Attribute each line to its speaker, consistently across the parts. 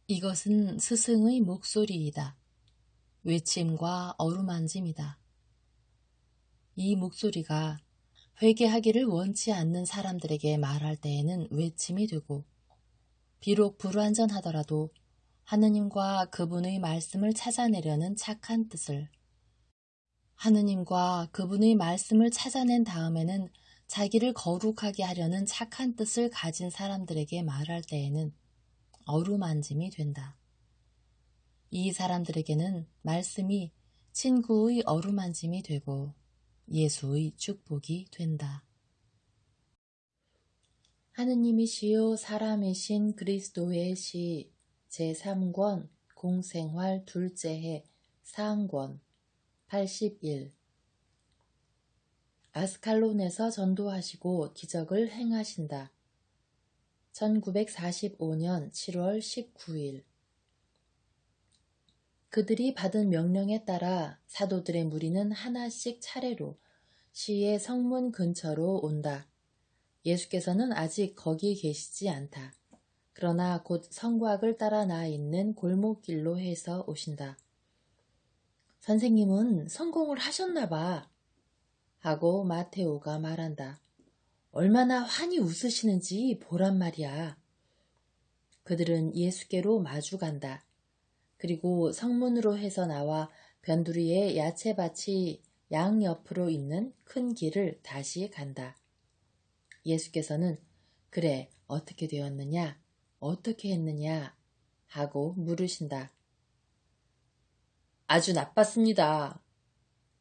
Speaker 1: 이것은 스승의 목소리이다. 외침과 어루만짐이다. 이 목소리가 회개하기를 원치 않는 사람들에게 말할 때에는 외침이 되고, 비록 불완전하더라도 하느님과 그분의 말씀을 찾아내려는 착한 뜻을, 하느님과 그분의 말씀을 찾아낸 다음에는 자기를 거룩하게 하려는 착한 뜻을 가진 사람들에게 말할 때에는 어루만짐이 된다. 이 사람들에게는 말씀이 친구의 어루만짐이 되고 예수의 축복이 된다. 하느님이시요 사람이신 그리스도의 시 제3권 공생활 둘째 해 상권 81 아스칼론에서 전도하시고 기적을 행하신다. 1945년 7월 19일 그들이 받은 명령에 따라 사도들의 무리는 하나씩 차례로 시의 성문 근처로 온다. 예수께서는 아직 거기 계시지 않다. 그러나 곧 성곽을 따라 나 있는 골목길로 해서 오신다. 선생님은 성공을 하셨나 봐. 하고 마테오가 말한다. 얼마나 환히 웃으시는지 보란 말이야. 그들은 예수께로 마주 간다. 그리고 성문으로 해서 나와 변두리에 야채밭이 양옆으로 있는 큰 길을 다시 간다. 예수께서는 그래 어떻게 되었느냐? 어떻게 했느냐? 하고 물으신다. 아주 나빴습니다.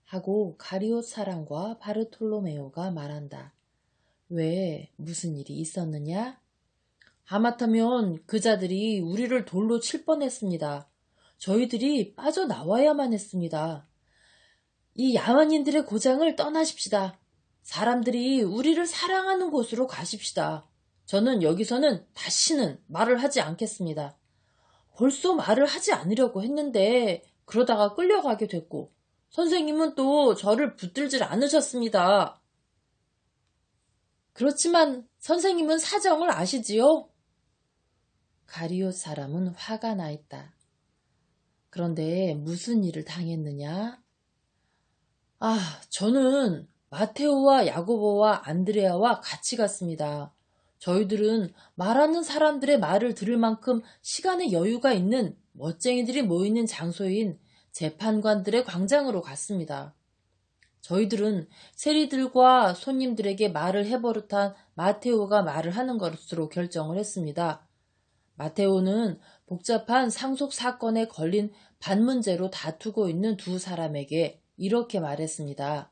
Speaker 1: 하고 가리옷 사람과 바르톨로메오가 말한다. 왜 무슨 일이 있었느냐? 하마터면 그자들이 우리를 돌로 칠 뻔했습니다. 저희들이 빠져나와야만 했습니다. 이 야만인들의 고장을 떠나십시다. 사람들이 우리를 사랑하는 곳으로 가십시다. 저는 여기서는 다시는 말을 하지 않겠습니다. 벌써 말을 하지 않으려고 했는데 그러다가 끌려가게 됐고 선생님은 또 저를 붙들질 않으셨습니다. 그렇지만 선생님은 사정을 아시지요? 가리옷 사람은 화가 나 있다. 그런데 무슨 일을 당했느냐? 저는 마테오와 야고보와 안드레아와 같이 갔습니다. 저희들은 말하는 사람들의 말을 들을 만큼 시간의 여유가 있는 멋쟁이들이 모이는 장소인 재판관들의 광장으로 갔습니다. 저희들은 세리들과 손님들에게 말을 해버릇한 마테오가 말을 하는 것으로 결정을 했습니다. 마테오는 복잡한 상속 사건에 걸린 반문제로 다투고 있는 두 사람에게 이렇게 말했습니다.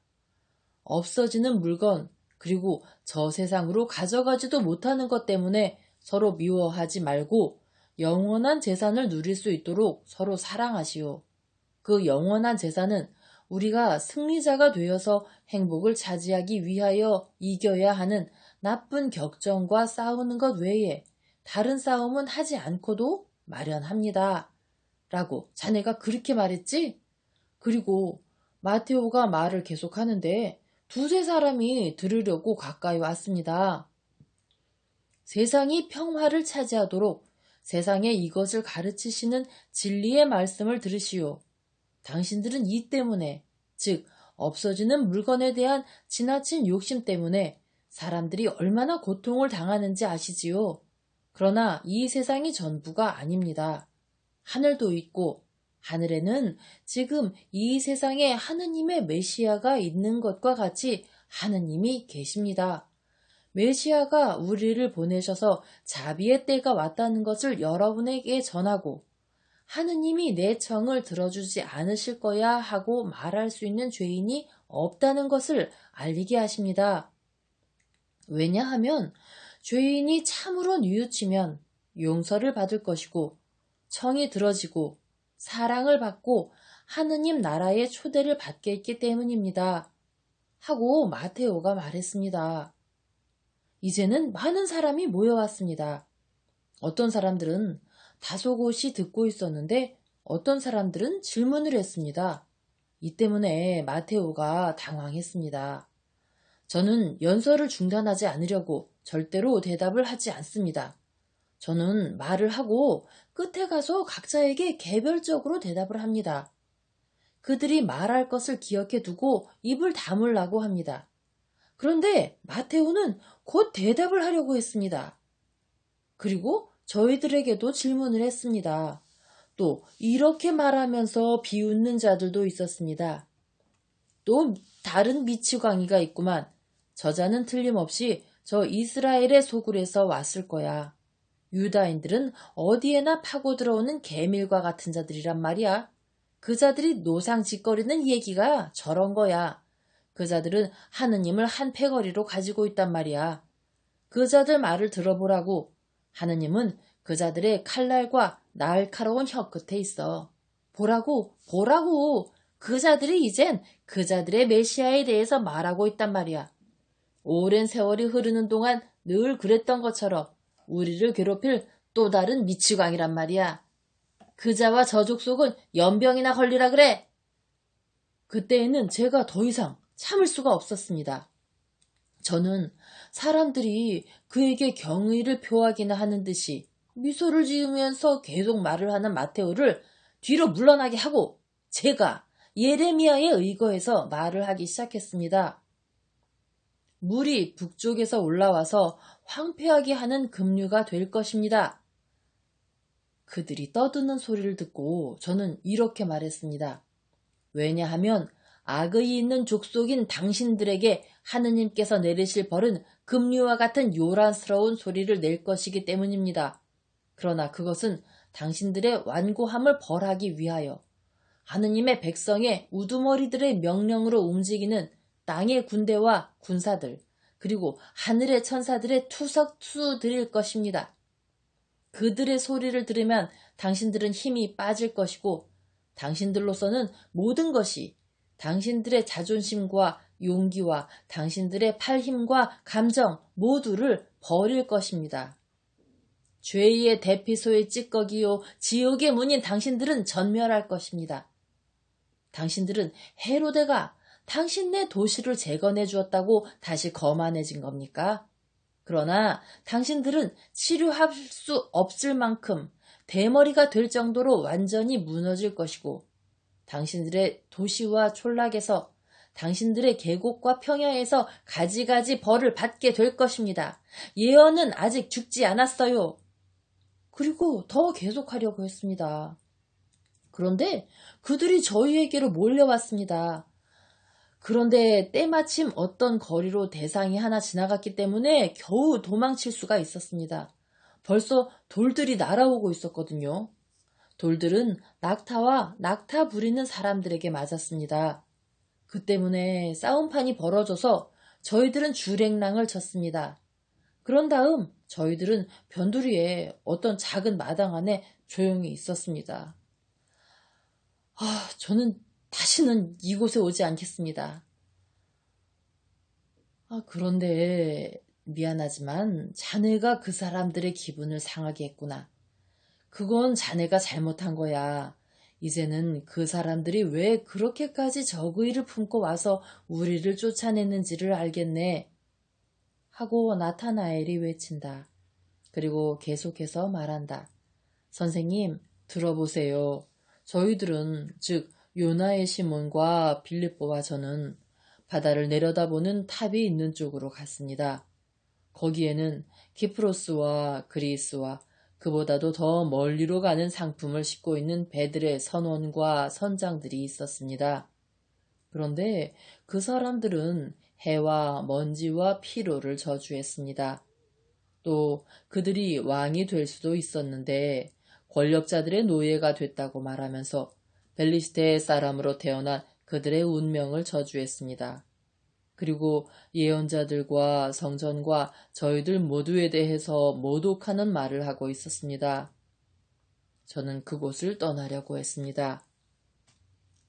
Speaker 1: 없어지는 물건 그리고 저 세상으로 가져가지도 못하는 것 때문에 서로 미워하지 말고 영원한 재산을 누릴 수 있도록 서로 사랑하시오. 그 영원한 재산은 우리가 승리자가 되어서 행복을 차지하기 위하여 이겨야 하는 나쁜 격정과 싸우는 것 외에 다른 싸움은 하지 않고도 마련합니다. 라고 자네가 그렇게 말했지? 그리고 마테오가 말을 계속하는데 두세 사람이 들으려고 가까이 왔습니다. 세상이 평화를 차지하도록 세상에 이것을 가르치시는 진리의 말씀을 들으시오. 당신들은 이 때문에, 즉 없어지는 물건에 대한 지나친 욕심 때문에 사람들이 얼마나 고통을 당하는지 아시지요? 그러나 이 세상이 전부가 아닙니다. 하늘도 있고 하늘에는 지금 이 세상에 하느님의 메시아가 있는 것과 같이 하느님이 계십니다. 메시아가 우리를 보내셔서 자비의 때가 왔다는 것을 여러분에게 전하고 하느님이 내 청을 들어주지 않으실 거야 하고 말할 수 있는 죄인이 없다는 것을 알리게 하십니다. 왜냐하면 죄인이 참으로 뉘우치면 용서를 받을 것이고 청이 들어지고 사랑을 받고 하느님 나라의 초대를 받겠기 때문입니다. 하고 마테오가 말했습니다. 이제는 많은 사람이 모여왔습니다. 어떤 사람들은 다소곳이 듣고 있었는데 어떤 사람들은 질문을 했습니다. 이 때문에 마테오가 당황했습니다. 저는 연설을 중단하지 않으려고 절대로 대답을 하지 않습니다. 저는 말을 하고 끝에 가서 각자에게 개별적으로 대답을 합니다. 그들이 말할 것을 기억해 두고 입을 다물라고 합니다. 그런데 마테오는 곧 대답을 하려고 했습니다. 그리고 저희들에게도 질문을 했습니다. 또 이렇게 말하면서 비웃는 자들도 있었습니다. 또 다른 미치광이가 있구만. 저자는 틀림없이 저 이스라엘의 소굴에서 왔을 거야. 유다인들은 어디에나 파고 들어오는 개밀과 같은 자들이란 말이야. 그 자들이 노상짓거리는 얘기가 저런 거야. 그 자들은 하느님을 한 패거리로 가지고 있단 말이야. 그 자들 말을 들어보라고. 하느님은 그 자들의 칼날과 날카로운 혀 끝에 있어. 보라고, 보라고. 그 자들이 이젠 그 자들의 메시아에 대해서 말하고 있단 말이야. 오랜 세월이 흐르는 동안 늘 그랬던 것처럼 우리를 괴롭힐 또 다른 미치광이란 말이야. 그자와 저 족속은 연병이나 걸리라 그래. 그때에는 제가 더 이상 참을 수가 없었습니다. 저는 사람들이 그에게 경의를 표하기나 하는 듯이 미소를 지으면서 계속 말을 하는 마테오를 뒤로 물러나게 하고 제가 예레미야에 의거해서 말을 하기 시작했습니다. 물이 북쪽에서 올라와서 황폐하게 하는 급류가 될 것입니다. 그들이 떠드는 소리를 듣고 저는 이렇게 말했습니다. 왜냐하면 악의 있는 족속인 당신들에게 하느님께서 내리실 벌은 급류와 같은 요란스러운 소리를 낼 것이기 때문입니다. 그러나 그것은 당신들의 완고함을 벌하기 위하여 하느님의 백성의 우두머리들의 명령으로 움직이는 땅의 군대와 군사들 그리고 하늘의 천사들의 투석투들일 것입니다. 그들의 소리를 들으면 당신들은 힘이 빠질 것이고 당신들로서는 모든 것이 당신들의 자존심과 용기와 당신들의 팔힘과 감정 모두를 버릴 것입니다. 죄의 대피소의 찌꺼기요 지옥의 문인 당신들은 전멸할 것입니다. 당신들은 헤로데가 당신네 도시를 재건해 주었다고 다시 거만해진 겁니까? 그러나 당신들은 치료할 수 없을 만큼 대머리가 될 정도로 완전히 무너질 것이고 당신들의 도시와 촌락에서 당신들의 계곡과 평야에서 가지가지 벌을 받게 될 것입니다. 예언은 아직 죽지 않았어요. 그리고 더 계속하려고 했습니다. 그런데 그들이 저희에게로 몰려왔습니다. 그런데 때마침 어떤 거리로 대상이 하나 지나갔기 때문에 겨우 도망칠 수가 있었습니다. 벌써 돌들이 날아오고 있었거든요. 돌들은 낙타와 낙타 부리는 사람들에게 맞았습니다. 그 때문에 싸움판이 벌어져서 저희들은 주랭랑을 쳤습니다. 그런 다음 저희들은 변두리에 어떤 작은 마당 안에 조용히 있었습니다. 저는 다시는 이곳에 오지 않겠습니다. 그런데 미안하지만 자네가 그 사람들의 기분을 상하게 했구나. 그건 자네가 잘못한 거야. 이제는 그 사람들이 왜 그렇게까지 적의를 품고 와서 우리를 쫓아냈는지를 알겠네. 하고 나타나엘이 외친다. 그리고 계속해서 말한다. 선생님, 들어보세요. 저희들은 즉 요나의 시몬과 빌립보와 저는 바다를 내려다보는 탑이 있는 쪽으로 갔습니다. 거기에는 키프로스와 그리스와 그보다도 더 멀리로 가는 상품을 싣고 있는 배들의 선원과 선장들이 있었습니다. 그런데 그 사람들은 해와 먼지와 피로를 저주했습니다. 또 그들이 왕이 될 수도 있었는데 권력자들의 노예가 됐다고 말하면서 벨리스테의 사람으로 태어난 그들의 운명을 저주했습니다. 그리고 예언자들과 성전과 저희들 모두에 대해서 모독하는 말을 하고 있었습니다. 저는 그곳을 떠나려고 했습니다.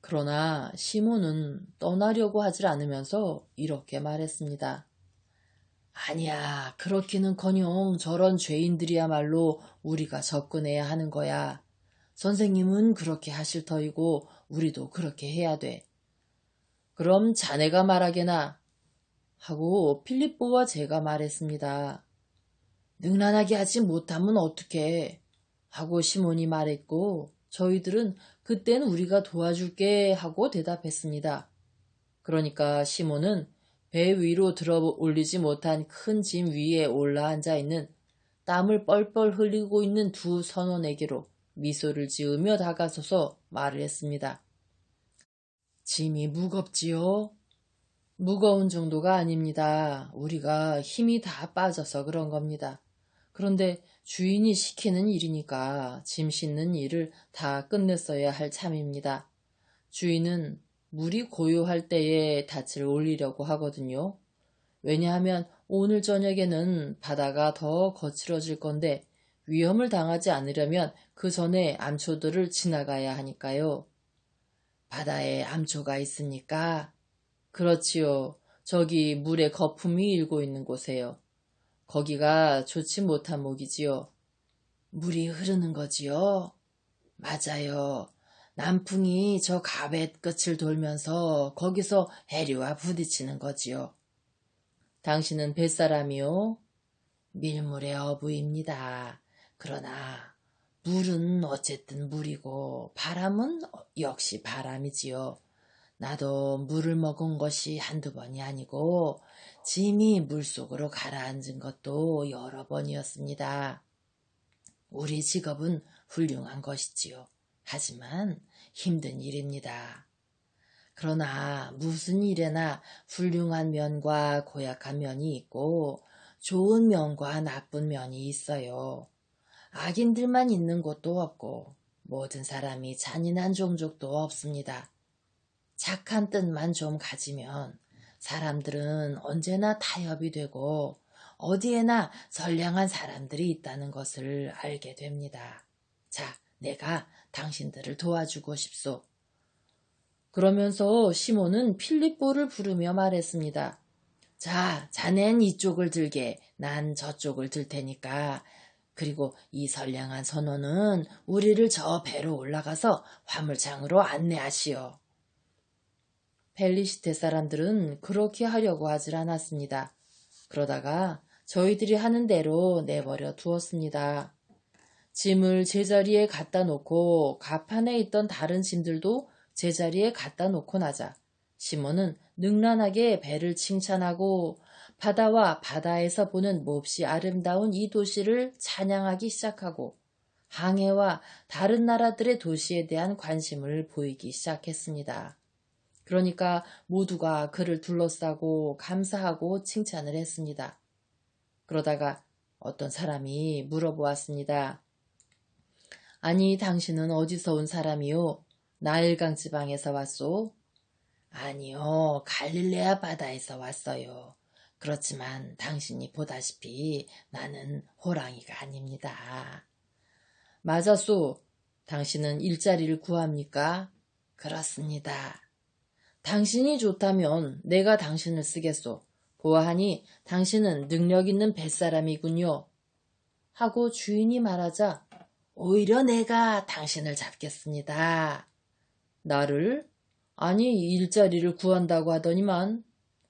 Speaker 1: 그러나 시몬은 떠나려고 하질 않으면서 이렇게 말했습니다. 아니야, 그렇기는커녕 저런 죄인들이야말로 우리가 접근해야 하는 거야. 선생님은 그렇게 하실 터이고 우리도 그렇게 해야 돼. 그럼 자네가 말하게나 하고 필립보와 제가 말했습니다. 능란하게 하지 못하면 어떡해 하고 시몬이 말했고 저희들은 그땐 우리가 도와줄게 하고 대답했습니다. 그러니까 시몬은 배 위로 들어 올리지 못한 큰 짐 위에 올라앉아 있는 땀을 뻘뻘 흘리고 있는 두 선원에게로 미소를 지으며 다가서서 말을 했습니다. 짐이 무겁지요? 무거운 정도가 아닙니다. 우리가 힘이 다 빠져서 그런 겁니다. 그런데 주인이 시키는 일이니까 짐 싣는 일을 다 끝냈어야 할 참입니다. 주인은 물이 고요할 때에 닻을 올리려고 하거든요. 왜냐하면 오늘 저녁에는 바다가 더 거칠어질 건데 위험을 당하지 않으려면 그 전에 암초들을 지나가야 하니까요. 바다에 암초가 있습니까? 그렇지요. 저기 물에 거품이 일고 있는 곳에요. 거기가 좋지 못한 목이지요. 물이 흐르는 거지요? 맞아요. 남풍이 저 가벳 끝을 돌면서 거기서 해류와 부딪히는 거지요. 당신은 뱃사람이요? 밀물의 어부입니다. 그러나 물은 어쨌든 물이고 바람은 역시 바람이지요. 나도 물을 먹은 것이 한두 번이 아니고 짐이 물속으로 가라앉은 것도 여러 번이었습니다. 우리 직업은 훌륭한 것이지요. 하지만 힘든 일입니다. 그러나 무슨 일에나 훌륭한 면과 고약한 면이 있고 좋은 면과 나쁜 면이 있어요. 악인들만 있는 곳도 없고 모든 사람이 잔인한 종족도 없습니다. 착한 뜻만 좀 가지면 사람들은 언제나 타협이 되고 어디에나 선량한 사람들이 있다는 것을 알게 됩니다. 자, 내가 당신들을 도와주고 싶소. 그러면서 시몬은 필립보를 부르며 말했습니다. 자, 자넨 이쪽을 들게, 난 저쪽을 들 테니까. 그리고 이 선량한 선원은 우리를 저 배로 올라가서 화물장으로 안내하시오. 벨리시테 사람들은 그렇게 하려고 하질 않았습니다. 그러다가 저희들이 하는 대로 내버려 두었습니다. 짐을 제자리에 갖다 놓고 갑판에 있던 다른 짐들도 제자리에 갖다 놓고 나자 시몬은 능란하게 배를 칭찬하고 바다와 바다에서 보는 몹시 아름다운 이 도시를 찬양하기 시작하고 항해와 다른 나라들의 도시에 대한 관심을 보이기 시작했습니다. 그러니까 모두가 그를 둘러싸고 감사하고 칭찬을 했습니다. 그러다가 어떤 사람이 물어보았습니다. 아니, 당신은 어디서 온 사람이요? 나일강 지방에서 왔소? 아니요, 갈릴레아 바다에서 왔어요. 그렇지만 당신이 보다시피 나는 호랑이가 아닙니다. 맞았소. 당신은 일자리를 구합니까? 그렇습니다. 당신이 좋다면 내가 당신을 쓰겠소. 보아하니 당신은 능력 있는 뱃사람이군요. 하고 주인이 말하자 오히려 내가 당신을 잡겠습니다. 나를? 아니, 일자리를 구한다고 하더니만.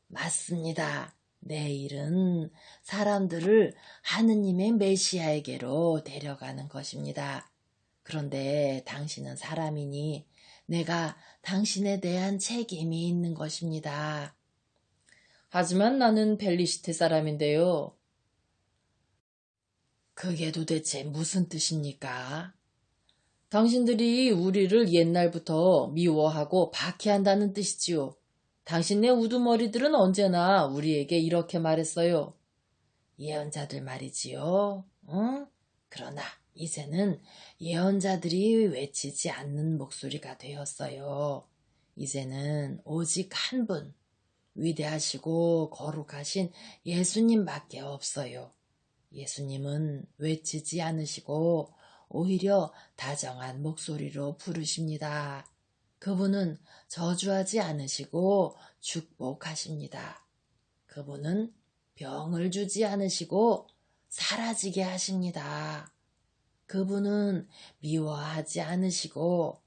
Speaker 1: 맞습니다. 내 일은 사람들을 하느님의 메시아에게로 데려가는 것입니다. 그런데 당신은 사람이니 내가 당신에 대한 책임이 있는 것입니다. 하지만 나는 벨리시테 사람인데요. 그게 도대체 무슨 뜻입니까? 당신들이 우리를 옛날부터 미워하고 박해한다는 뜻이지요. 당신네 우두머리들은 언제나 우리에게 이렇게 말했어요. 예언자들 말이지요. 응? 그러나 이제는 예언자들이 외치지 않는 목소리가 되었어요. 이제는 오직 한 분, 위대하시고 거룩하신 예수님밖에 없어요. 예수님은 외치지 않으시고 오히려 다정한 목소리로 부르십니다. 그분은 저주하지 않으시고 축복하십니다. 그분은 병을 주지 않으시고 사라지게 하십니다. 그분은 미워하지 않으시고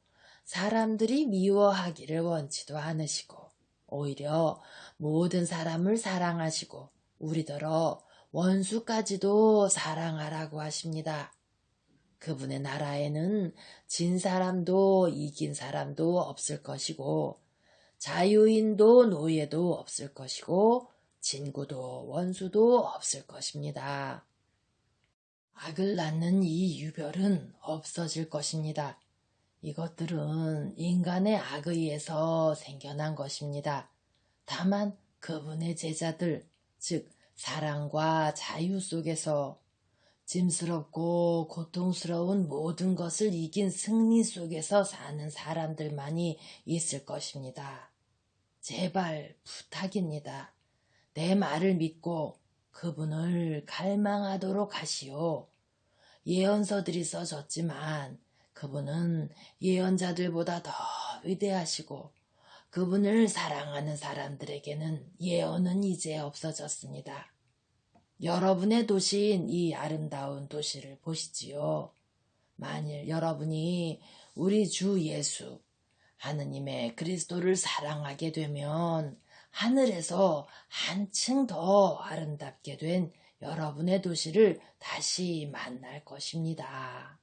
Speaker 1: 사람들이 미워하기를 원치도 않으시고 오히려 모든 사람을 사랑하시고 우리더러 원수까지도 사랑하라고 하십니다. 그분의 나라에는 진 사람도 이긴 사람도 없을 것이고 자유인도 노예도 없을 것이고 친구도 원수도 없을 것입니다. 악을 낳는 이 유별은 없어질 것입니다. 이것들은 인간의 악에 의해서 생겨난 것입니다. 다만 그분의 제자들, 즉 사랑과 자유 속에서 짐스럽고 고통스러운 모든 것을 이긴 승리 속에서 사는 사람들만이 있을 것입니다. 제발 부탁입니다. 내 말을 믿고 그분을 갈망하도록 하시오. 예언서들이 써졌지만 그분은 예언자들보다 더 위대하시고 그분을 사랑하는 사람들에게는 예언은 이제 없어졌습니다. 여러분의 도시인 이 아름다운 도시를 보시지요. 만일 여러분이 우리 주 예수, 하느님의 그리스도를 사랑하게 되면 하늘에서 한층 더 아름답게 된 여러분의 도시를 다시 만날 것입니다.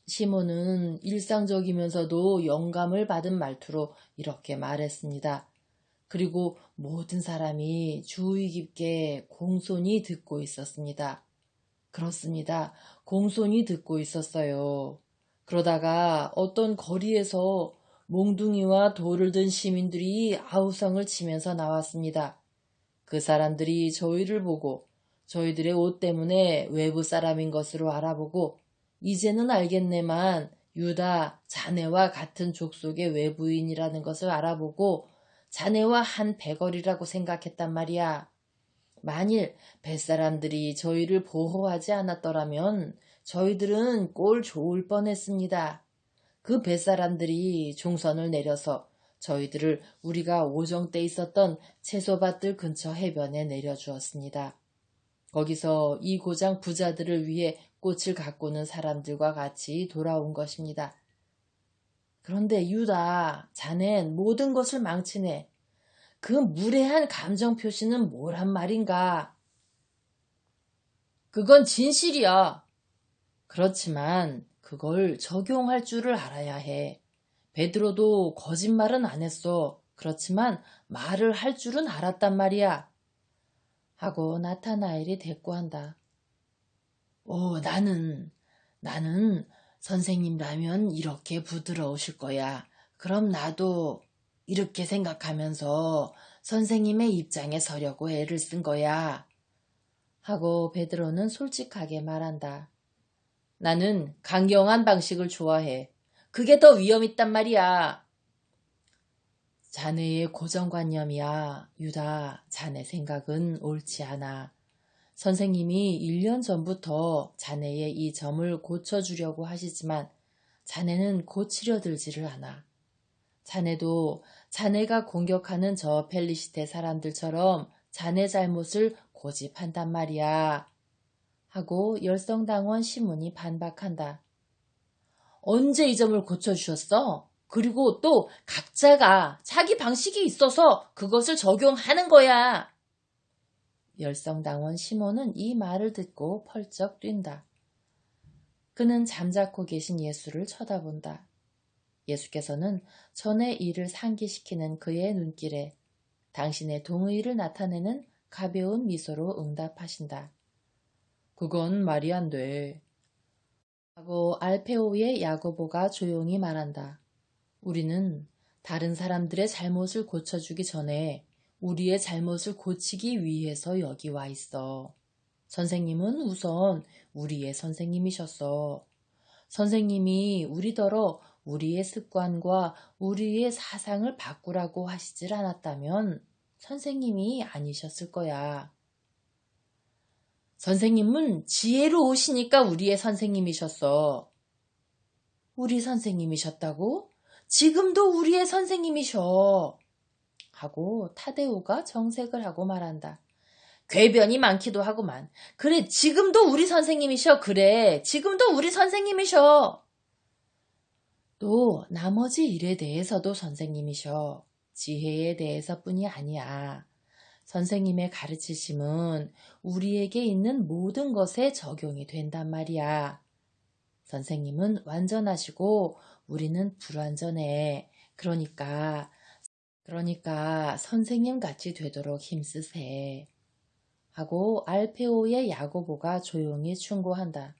Speaker 1: 시몬은 일상적이면서도 영감을 받은 말투로 이렇게 말했습니다. 그리고 모든 사람이 주의 깊게 공손히 듣고 있었습니다. 그렇습니다. 공손히 듣고 있었어요. 그러다가 어떤 거리에서 몽둥이와 돌을 든 시민들이 아우성을 치면서 나왔습니다. 그 사람들이 저희를 보고 저희들의 옷 때문에 외부 사람인 것으로 알아보고 이제는 알겠네만 유다 자네와 같은 족속의 외부인이라는 것을 알아보고 자네와 한 배걸이라고 생각했단 말이야. 만일 뱃사람들이 저희를 보호하지 않았더라면 저희들은 꼴 좋을 뻔했습니다. 그 뱃사람들이 종선을 내려서 저희들을 우리가 오정때 있었던 채소밭들 근처 해변에 내려주었습니다. 거기서 이 고장 부자들을 위해 꽃을 가꾸는 사람들과 같이 돌아온 것입니다. 그런데 유다, 자넨 모든 것을 망치네. 그 무례한 감정 표시는 뭐란 말인가? 그건 진실이야. 그렇지만 그걸 적용할 줄을 알아야 해. 베드로도 거짓말은 안 했어. 그렇지만 말을 할 줄은 알았단 말이야. 하고 나타나엘이 대꾸한다. 나는 선생님라면 이렇게 부드러우실 거야. 그럼 나도 이렇게 생각하면서 선생님의 입장에 서려고 애를 쓴 거야. 하고 베드로는 솔직하게 말한다. 나는 강경한 방식을 좋아해. 그게 더 위험 있단 말이야. 자네의 고정관념이야. 유다, 자네 생각은 옳지 않아. 선생님이 1년 전부터 자네의 이 점을 고쳐주려고 하시지만 자네는 고치려 들지를 않아. 자네도 자네가 공격하는 저 펠리시테 사람들처럼 자네 잘못을 고집한단 말이야. 하고 열성당원 시몬이 반박한다. 언제 이 점을 고쳐주셨어? 그리고 또 각자가 자기 방식이 있어서 그것을 적용하는 거야. 열성당원 시몬은 이 말을 듣고 펄쩍 뛴다. 그는 잠자코 계신 예수를 쳐다본다. 예수께서는 전의 일을 상기시키는 그의 눈길에 당신의 동의를 나타내는 가벼운 미소로 응답하신다. 그건 말이 안 돼. 하고 알페오의 야고보가 조용히 말한다. 우리는 다른 사람들의 잘못을 고쳐주기 전에 우리의 잘못을 고치기 위해서 여기 와 있어. 선생님은 우선 우리의 선생님이셨어. 선생님이 우리더러 우리의 습관과 우리의 사상을 바꾸라고 하시질 않았다면 선생님이 아니셨을 거야. 선생님은 지혜로 오시니까 우리의 선생님이셨어. 우리 선생님이셨다고? 지금도 우리의 선생님이셔. 하고 타데오가 정색을 하고 말한다. 궤변이 많기도 하구만. 그래, 지금도 우리 선생님이셔. 그래, 지금도 우리 선생님이셔. 또 나머지 일에 대해서도 선생님이셔. 지혜에 대해서뿐이 아니야. 선생님의 가르치심은 우리에게 있는 모든 것에 적용이 된단 말이야. 선생님은 완전하시고 우리는 불완전해. 그러니까 선생님 같이 되도록 힘쓰세. 하고 알페오의 야고보가 조용히 충고한다.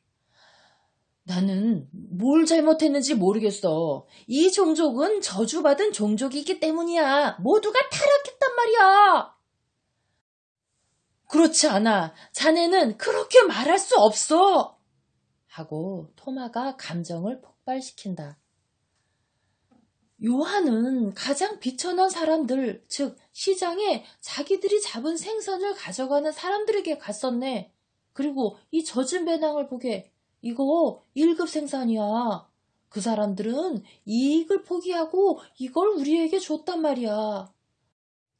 Speaker 1: 나는 뭘 잘못했는지 모르겠어. 이 종족은 저주받은 종족이기 때문이야. 모두가 타락했단 말이야. 그렇지 않아. 자네는 그렇게 말할 수 없어. 하고 토마가 감정을 폭발시킨다. 요한은 가장 비천한 사람들, 즉 시장에 자기들이 잡은 생선을 가져가는 사람들에게 갔었네. 그리고 이 젖은 배낭을 보게. 이거 1급 생선이야. 그 사람들은 이익을 포기하고 이걸 우리에게 줬단 말이야.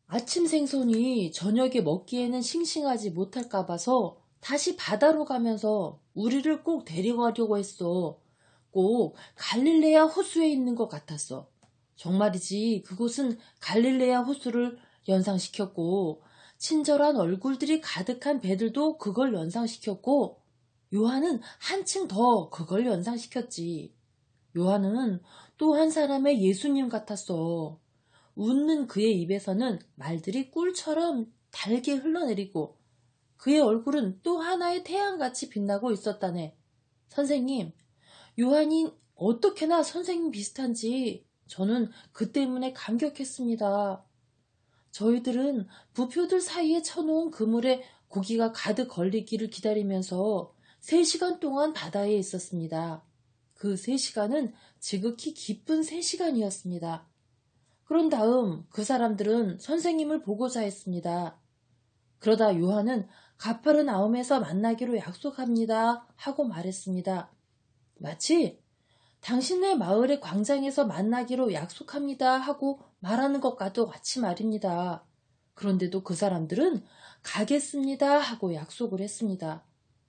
Speaker 1: 아침 생선이 저녁에 먹기에는 싱싱하지 못할까 봐서 다시 바다로 가면서 우리를 꼭 데려가려고 했어. 꼭 갈릴레아 호수에 있는 것 같았어. 정말이지 그곳은 갈릴레아 호수를 연상시켰고 친절한 얼굴들이 가득한 배들도 그걸 연상시켰고 요한은 한층 더 그걸 연상시켰지. 요한은 또 한 사람의 예수님 같았어. 웃는 그의 입에서는 말들이 꿀처럼 달게 흘러내리고 그의 얼굴은 또 하나의 태양같이 빛나고 있었다네. 선생님, 요한이 어떻게나 선생님 비슷한지 저는 그 때문에 감격했습니다. 저희들은 부표들 사이에 쳐놓은 그물에 고기가 가득 걸리기를 기다리면서 3시간 동안 바다에 있었습니다. 그 3시간은 지극히 기쁜 3시간이었습니다. 그런 다음 그 사람들은 선생님을 보고자 했습니다. 그러다 요한은 가파르나움에서 만나기로 약속합니다 하고 말했습니다. 마치 당신네 마을의 광장에서 만나기로 약속합니다 하고 말하는 것과도 같이 말입니다. 그런데도 그 사람들은 가겠습니다 하고 약속을 했습니다.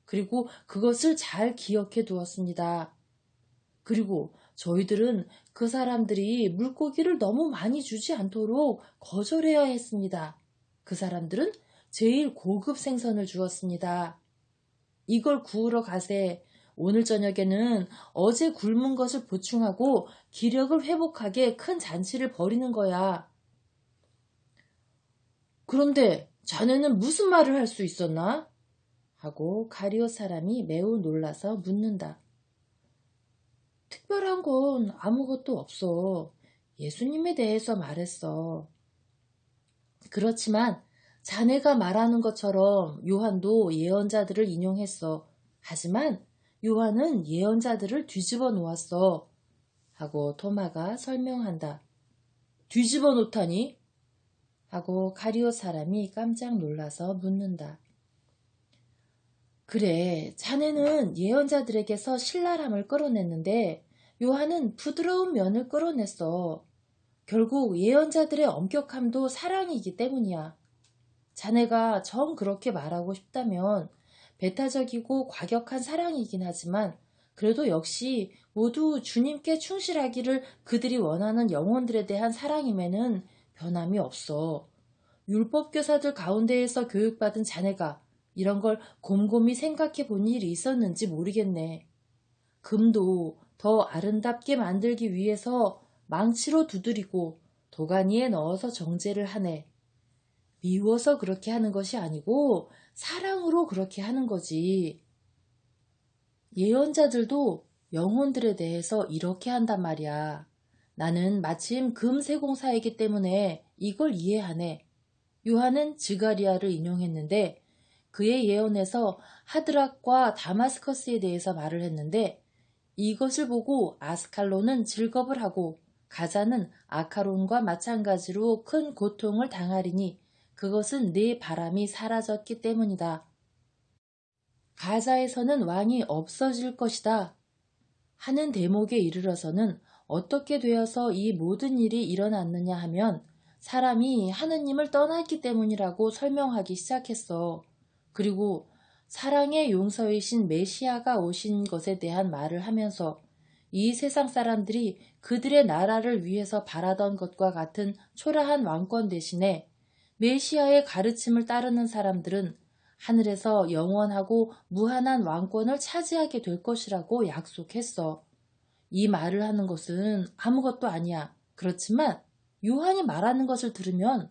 Speaker 1: 그리고 그것을 잘 기억해 두었습니다. 그리고 저희들은 그 사람들이 물고기를 너무 많이 주지 않도록 거절해야 했습니다. 그 사람들은 제일 고급 생선을 주었습니다. 이걸 구우러 가세. 오늘 저녁에는 어제 굶은 것을 보충하고 기력을 회복하게 큰 잔치를 벌이는 거야. 그런데 자네는 무슨 말을 할 수 있었나? 하고 가리오 사람이 매우 놀라서 묻는다. 특별한 건 아무것도 없어. 예수님에 대해서 말했어. 그렇지만 자네가 말하는 것처럼 요한도 예언자들을 인용했어. 하지만 요한은 예언자들을 뒤집어 놓았어. 하고 토마가 설명한다. 뒤집어 놓다니? 하고 가리오 사람이 깜짝 놀라서 묻는다. 그래, 자네는 예언자들에게서 신랄함을 끌어냈는데 요한은 부드러운 면을 끌어냈어. 결국 예언자들의 엄격함도 사랑이기 때문이야. 자네가 정 그렇게 말하고 싶다면 배타적이고 과격한 사랑이긴 하지만 그래도 역시 모두 주님께 충실하기를 그들이 원하는 영혼들에 대한 사랑임에는 변함이 없어. 율법교사들 가운데에서 교육받은 자네가 이런 걸 곰곰이 생각해 본 일이 있었는지 모르겠네. 금도 더 아름답게 만들기 위해서 망치로 두드리고 도가니에 넣어서 정제를 하네. 미워서 그렇게 하는 것이 아니고 사랑으로 그렇게 하는 거지. 예언자들도 영혼들에 대해서 이렇게 한단 말이야. 나는 마침 금세공사이기 때문에 이걸 이해하네. 요한은 지가리아를 인용했는데 그의 예언에서 하드락과 다마스커스에 대해서 말을 했는데 이것을 보고 아스칼론은 즐겁을 하고 가자는 아카론과 마찬가지로 큰 고통을 당하리니 그것은 내 바람이 사라졌기 때문이다. 가자에서는 왕이 없어질 것이다. 하는 대목에 이르러서는 어떻게 되어서 이 모든 일이 일어났느냐 하면 사람이 하느님을 떠났기 때문이라고 설명하기 시작했어. 그리고 사랑의 용서이신 메시아가 오신 것에 대한 말을 하면서 이 세상 사람들이 그들의 나라를 위해서 바라던 것과 같은 초라한 왕권 대신에 메시아의 가르침을 따르는 사람들은 하늘에서 영원하고 무한한 왕권을 차지하게 될 것이라고 약속했어. 이 말을 하는 것은 아무것도 아니야. 그렇지만 요한이 말하는 것을 들으면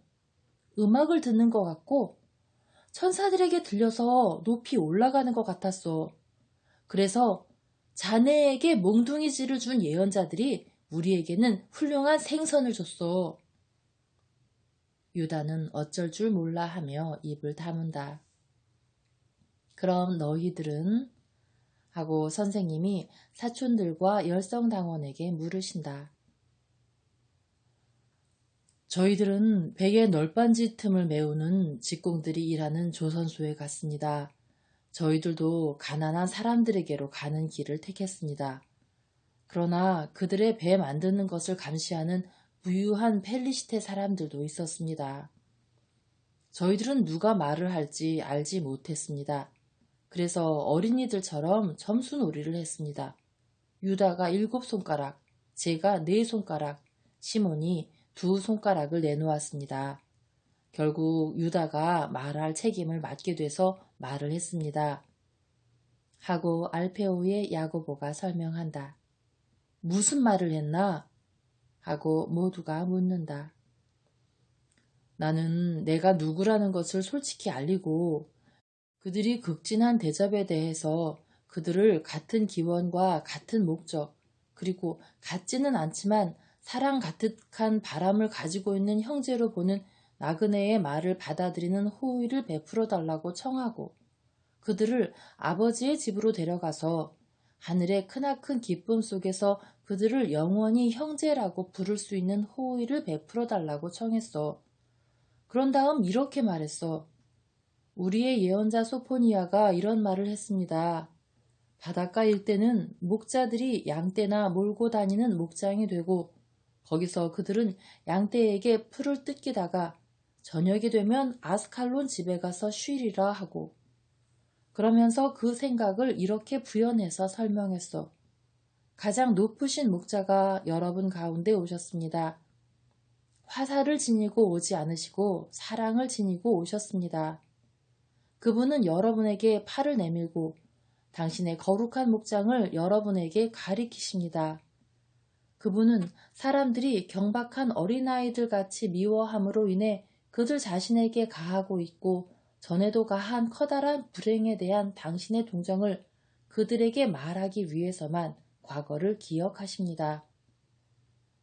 Speaker 1: 음악을 듣는 것 같고 천사들에게 들려서 높이 올라가는 것 같았어. 그래서 자네에게 몽둥이질을 준 예언자들이 우리에게는 훌륭한 생선을 줬어. 유다는 어쩔 줄 몰라 하며 입을 다문다. 그럼 너희들은? 하고 선생님이 사촌들과 열성당원에게 물으신다. 저희들은 베개 널빤지 틈을 메우는 직공들이 일하는 조선소에 갔습니다. 저희들도 가난한 사람들에게로 가는 길을 택했습니다. 그러나 그들의 배 만드는 것을 감시하는 부유한 펠리시테 사람들도 있었습니다. 저희들은 누가 말을 할지 알지 못했습니다. 그래서 어린이들처럼 점수놀이를 했습니다. 유다가 7손가락, 제가 4손가락, 시몬이 2손가락을 내놓았습니다. 결국 유다가 말할 책임을 맡게 돼서 말을 했습니다. 하고 알페오의 야고보가 설명한다. 무슨 말을 했나? 하고 모두가 묻는다. 나는 내가 누구라는 것을 솔직히 알리고 그들이 극진한 대접에 대해서 그들을 같은 기원과 같은 목적 그리고 같지는 않지만 사랑 가득한 바람을 가지고 있는 형제로 보는 나그네의 말을 받아들이는 호의를 베풀어 달라고 청하고 그들을 아버지의 집으로 데려가서 하늘의 크나큰 기쁨 속에서 그들을 영원히 형제라고 부를 수 있는 호의를 베풀어 달라고 청했어. 그런 다음 이렇게 말했어. 우리의 예언자 소포니아가 이런 말을 했습니다. 바닷가 일대는 목자들이 양떼나 몰고 다니는 목장이 되고 거기서 그들은 양떼에게 풀을 뜯기다가 저녁이 되면 아스칼론 집에 가서 쉬리라 하고 그러면서 그 생각을 이렇게 부연해서 설명했어. 가장 높으신 목자가 여러분 가운데 오셨습니다. 화살을 지니고 오지 않으시고 사랑을 지니고 오셨습니다. 그분은 여러분에게 팔을 내밀고 당신의 거룩한 목장을 여러분에게 가리키십니다. 그분은 사람들이 경박한 어린아이들 같이 미워함으로 인해 그들 자신에게 가하고 있고 전에도 가한 커다란 불행에 대한 당신의 동정을 그들에게 말하기 위해서만 과거를 기억하십니다.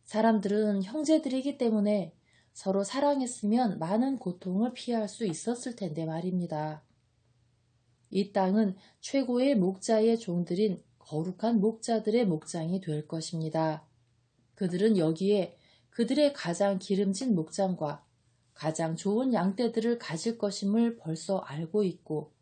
Speaker 1: 사람들은 형제들이기 때문에 서로 사랑했으면 많은 고통을 피할 수 있었을 텐데 말입니다. 이 땅은 최고의 목자의 종들인 거룩한 목자들의 목장이 될 것입니다. 그들은 여기에 그들의 가장 기름진 목장과 가장 좋은 양떼들을 가질 것임을 벌써 알고 있고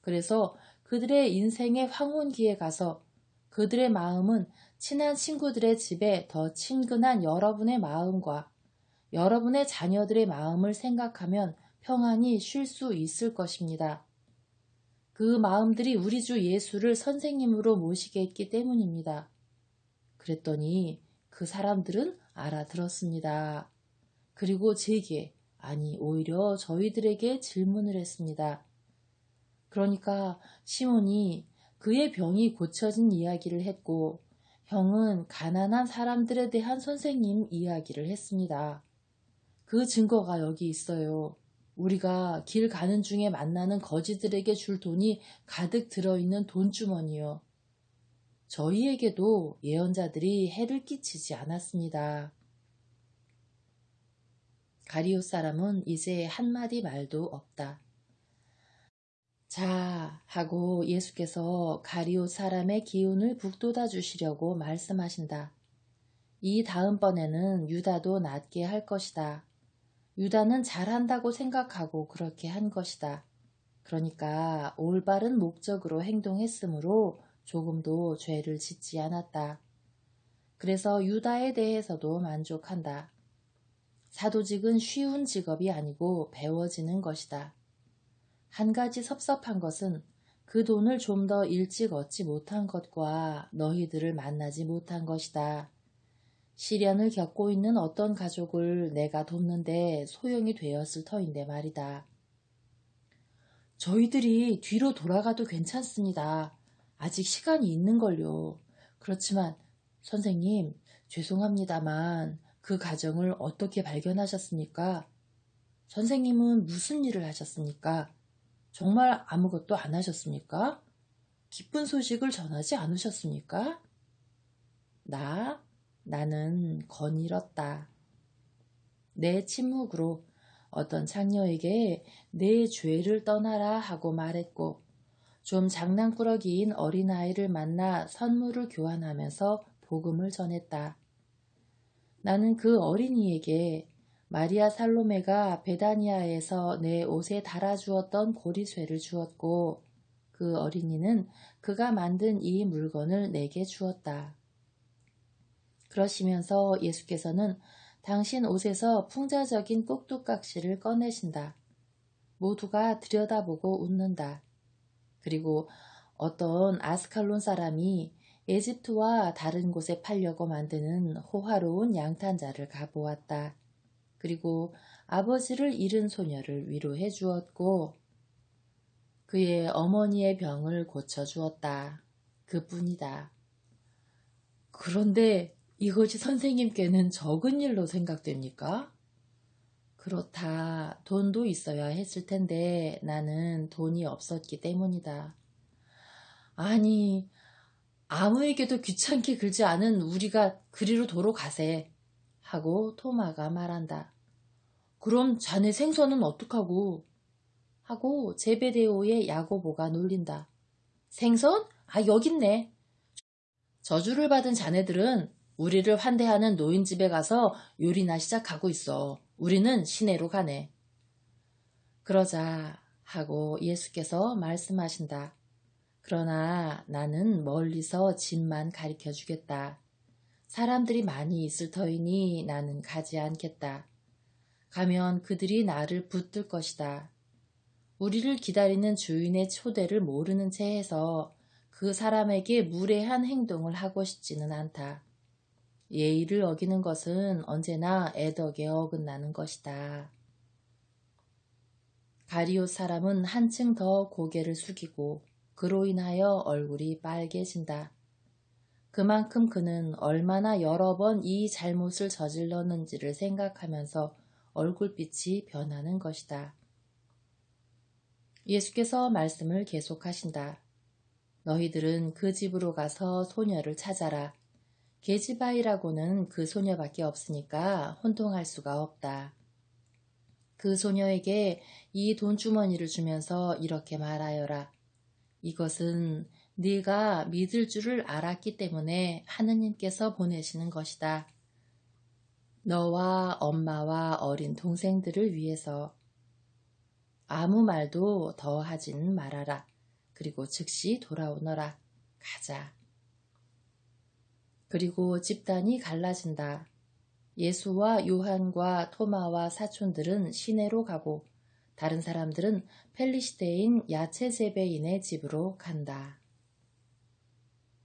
Speaker 1: 그래서 그들의 인생의 황혼기에 가서 그들의 마음은 친한 친구들의 집에 더 친근한 여러분의 마음과 여러분의 자녀들의 마음을 생각하면 평안히 쉴 수 있을 것입니다. 그 마음들이 우리 주 예수를 선생님으로 모시게 했기 때문입니다. 그랬더니 그 사람들은 알아들었습니다. 그리고 제게, 아니 오히려 저희들에게 질문을 했습니다. 그러니까 시몬이 그의 병이 고쳐진 이야기를 했고 형은 가난한 사람들에 대한 선생님 이야기를 했습니다. 그 증거가 여기 있어요. 우리가 길 가는 중에 만나는 거지들에게 줄 돈이 가득 들어있는 돈주머니요. 저희에게도 예언자들이 해를 끼치지 않았습니다. 가리옷 사람은 이제 한마디 말도 없다. 자, 하고 예수께서 가리옷 사람의 기운을 북돋아 주시려고 말씀하신다. 이 다음번에는 유다도 낫게 할 것이다. 유다는 잘한다고 생각하고 그렇게 한 것이다. 그러니까 올바른 목적으로 행동했으므로 조금도 죄를 짓지 않았다. 그래서 유다에 대해서도 만족한다. 사도직은 쉬운 직업이 아니고 배워지는 것이다. 한 가지 섭섭한 것은 그 돈을 좀 더 일찍 얻지 못한 것과 너희들을 만나지 못한 것이다. 시련을 겪고 있는 어떤 가족을 내가 돕는데 소용이 되었을 터인데 말이다. 저희들이 뒤로 돌아가도 괜찮습니다. 아직 시간이 있는걸요. 그렇지만 선생님, 죄송합니다만 그 가정을 어떻게 발견하셨습니까? 선생님은 무슨 일을 하셨습니까? 정말 아무것도 안 하셨습니까? 기쁜 소식을 전하지 않으셨습니까? 나는 거닐었다. 내 침묵으로 어떤 창녀에게 내 죄를 떠나라 하고 말했고, 좀 장난꾸러기인 어린아이를 만나 선물을 교환하면서 복음을 전했다. 나는 그 어린이에게 마리아 살로메가 베다니아에서 내 옷에 달아주었던 고리쇠를 주었고, 그 어린이는 그가 만든 이 물건을 내게 주었다. 그러시면서 예수께서는 당신 옷에서 풍자적인 꼭두각시를 꺼내신다. 모두가 들여다보고 웃는다. 그리고 어떤 아스칼론 사람이 에집트와 다른 곳에 팔려고 만드는 호화로운 양탄자를 가보았다. 그리고 아버지를 잃은 소녀를 위로해 주었고 그의 어머니의 병을 고쳐주었다. 그뿐이다. 그런데 이것이 선생님께는 적은 일로 생각됩니까? 그렇다. 돈도 있어야 했을 텐데 나는 돈이 없었기 때문이다. 아니, 아무에게도 귀찮게 긁지 않은 우리가 그리로 도로 가세. 하고 토마가 말한다. 그럼 자네 생선은 어떡하고? 하고 제베데오의 야고보가 놀린다. 생선? 아, 여깄네. 저주를 받은 자네들은 우리를 환대하는 노인집에 가서 요리나 시작하고 있어. 우리는 시내로 가네. 그러자 하고 예수께서 말씀하신다. 그러나 나는 멀리서 집만 가리켜 주겠다. 사람들이 많이 있을 터이니 나는 가지 않겠다. 가면 그들이 나를 붙들 것이다. 우리를 기다리는 주인의 초대를 모르는 채 해서 그 사람에게 무례한 행동을 하고 싶지는 않다. 예의를 어기는 것은 언제나 애덕에 어긋나는 것이다. 가리옷 사람은 한층 더 고개를 숙이고 그로 인하여 얼굴이 빨개진다. 그만큼 그는 얼마나 여러 번 이 잘못을 저질렀는지를 생각하면서 얼굴빛이 변하는 것이다. 예수께서 말씀을 계속하신다. 너희들은 그 집으로 가서 소녀를 찾아라. 게지바이라고는 그 소녀밖에 없으니까 혼동할 수가 없다. 그 소녀에게 이 돈주머니를 주면서 이렇게 말하여라. 이것은 네가 믿을 줄을 알았기 때문에 하느님께서 보내시는 것이다. 너와 엄마와 어린 동생들을 위해서 아무 말도 더 하진 말아라. 그리고 즉시 돌아오너라. 가자. 그리고 집단이 갈라진다. 예수와 요한과 토마와 사촌들은 시내로 가고 다른 사람들은 펠리시테인 야채 재배인의 집으로 간다.